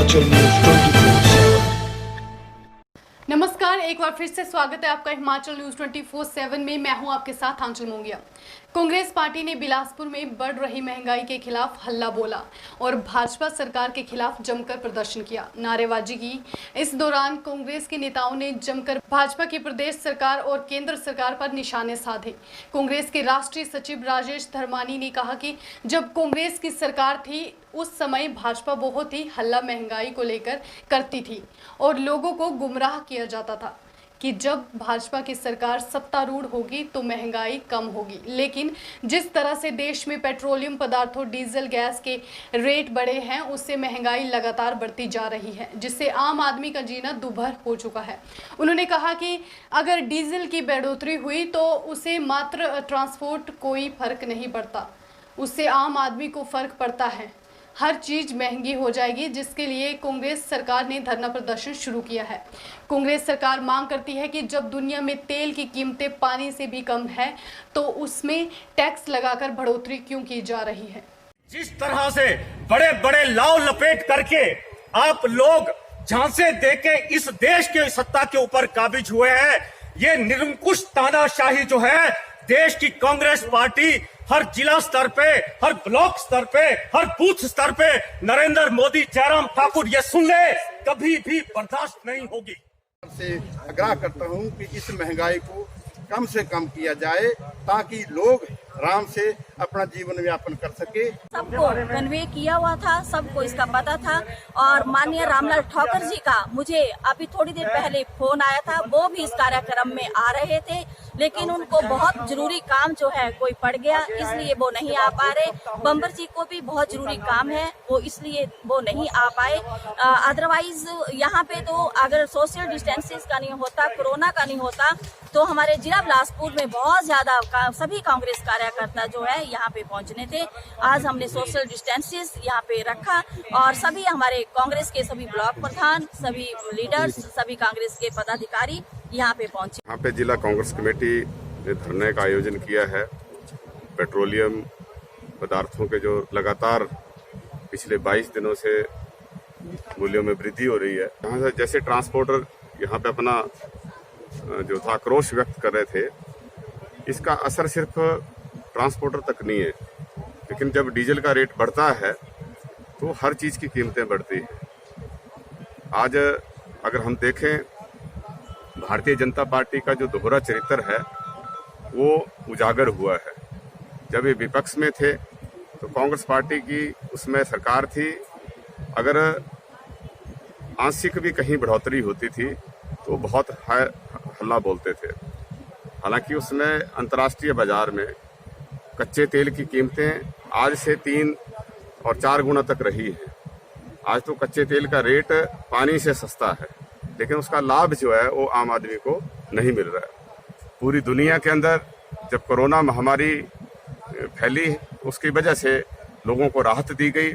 Himachal news 24/7। नमस्कार, एक बार फिर से स्वागत है आपका हिमाचल न्यूज 24/7 में। मैं हूं आपके साथ आंचल मोंगिया। कांग्रेस पार्टी ने बिलासपुर में बढ़ रही महंगाई के खिलाफ हल्ला बोला और भाजपा सरकार के खिलाफ जमकर प्रदर्शन किया, नारेबाजी की। इस दौरान कांग्रेस के नेताओं ने जमकर भाजपा की प्रदेश सरकार और केंद्र सरकार पर निशाने साधे। कांग्रेस के राष्ट्रीय सचिव राजेश धर्मानी ने कहा कि जब कांग्रेस की सरकार थी उस समय भाजपा बहुत ही हल्ला महंगाई को लेकर करती थी और लोगों को गुमराह किया जाता था कि जब भाजपा की सरकार सत्तारूढ़ होगी तो महंगाई कम होगी। लेकिन जिस तरह से देश में पेट्रोलियम पदार्थों, डीजल, गैस के रेट बढ़े हैं, उससे महंगाई लगातार बढ़ती जा रही है, जिससे आम आदमी का जीना दुभर हो चुका है। उन्होंने कहा कि अगर डीजल की बढ़ोतरी हुई तो उसे मात्र ट्रांसपोर्ट कोई फर्क नहीं पड़ता, उससे आम आदमी को फर्क पड़ता है। हर चीज महंगी हो जाएगी, जिसके लिए कांग्रेस सरकार ने धरना प्रदर्शन शुरू किया है। कांग्रेस सरकार मांग करती है कि जब दुनिया में तेल की कीमतें पानी से भी कम है तो उसमें टैक्स लगाकर बढ़ोतरी क्यों की जा रही है। जिस तरह से बड़े बड़े लाव लपेट करके आप लोग झांसे देके इस देश के सत्ता के ऊपर काबिज हुए हैं, ये निरंकुश तानाशाही जो है, देश की कांग्रेस पार्टी हर जिला स्तर पे, हर ब्लॉक स्तर पे, हर बूथ स्तर पे नरेंद्र मोदी, जयराम ठाकुर ये सुन ले, कभी भी बर्दाश्त नहीं होगी। से आग्रह करता हूं कि इस महंगाई को कम से कम किया जाए ताकि लोग आराम से अपना जीवन यापन कर सके। सबको कन्वे किया हुआ था, सबको इसका पता था। और माननीय रामलाल ठाकुर जी का मुझे अभी थोड़ी देर पहले फोन आया था, वो भी इस कार्यक्रम में आ रहे थे, लेकिन उनको बहुत जरूरी काम जो है कोई पड़ गया, इसलिए वो नहीं आ पा रहे। बम्बर जी को भी बहुत जरूरी काम है, वो इसलिए वो नहीं आ पाए। अदरवाइज यहाँ पे तो अगर सोशल डिस्टेंसेस का नहीं होता, कोरोना का नहीं होता, तो हमारे जिला बिलासपुर में बहुत ज्यादा सभी कांग्रेस कार्यकर्ता जो है यहाँ पे पहुंचने थे। आज हमने सोशल डिस्टेंसेस यहाँ पे रखा और सभी हमारे कांग्रेस के सभी ब्लॉक प्रधान, सभी लीडर्स, सभी कांग्रेस के पदाधिकारी यहाँ पे पहुंचे। यहाँ पे जिला कांग्रेस कमेटी ने धरने का आयोजन किया है। पेट्रोलियम पदार्थों के जो लगातार पिछले 22 दिनों से मूल्यों में वृद्धि हो रही है, यहाँ से जैसे ट्रांसपोर्टर यहाँ पे अपना जो था आक्रोश व्यक्त कर रहे थे, इसका असर सिर्फ ट्रांसपोर्टर तक नहीं है, लेकिन जब डीजल का रेट बढ़ता है तो हर चीज़ की कीमतें बढ़ती हैं। आज अगर हम देखें, भारतीय जनता पार्टी का जो दोहरा चरित्र है वो उजागर हुआ है। जब ये विपक्ष में थे तो कांग्रेस पार्टी की उसमें सरकार थी, अगर आंशिक भी कहीं बढ़ोतरी होती थी तो बहुत हल्ला बोलते थे। हालांकि उसमें अंतर्राष्ट्रीय बाजार में कच्चे तेल की कीमतें आज से 3 और 4 गुना तक रही है। आज तो कच्चे तेल का रेट पानी से सस्ता है, लेकिन उसका लाभ जो है वो आम आदमी को नहीं मिल रहा है। पूरी दुनिया के अंदर जब कोरोना महामारी फैली, उसकी वजह से लोगों को राहत दी गई,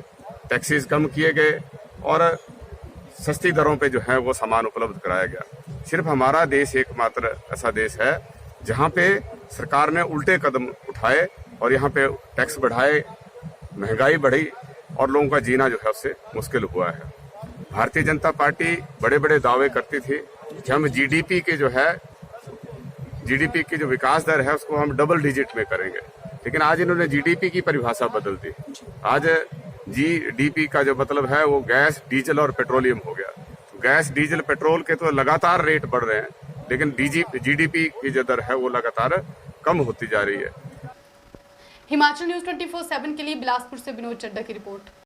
टैक्सेस कम किए गए और सस्ती दरों पे जो है वो सामान उपलब्ध कराया गया। सिर्फ हमारा देश एकमात्र ऐसा देश है जहाँ पे सरकार ने उल्टे कदम उठाए और यहाँ पे टैक्स बढ़ाए, महंगाई बढ़ी और लोगों का जीना जो है उससे मुश्किल हुआ है। भारतीय जनता पार्टी बड़े बड़े दावे करती थी कि हम जीडीपी की जो विकास दर है उसको हम डबल डिजिट में करेंगे, लेकिन आज इन्होंने जीडीपी की परिभाषा बदल दी। आज जीडीपी का जो मतलब है वो गैस, डीजल और पेट्रोलियम हो गया। तो गैस, डीजल, पेट्रोल के तो लगातार रेट बढ़ रहे हैं, लेकिन जीडीपी की जो दर है वो लगातार कम होती जा रही है। हिमाचल न्यूज 24/7 के लिए बिलासपुर से विनोद चड्ढा की रिपोर्ट।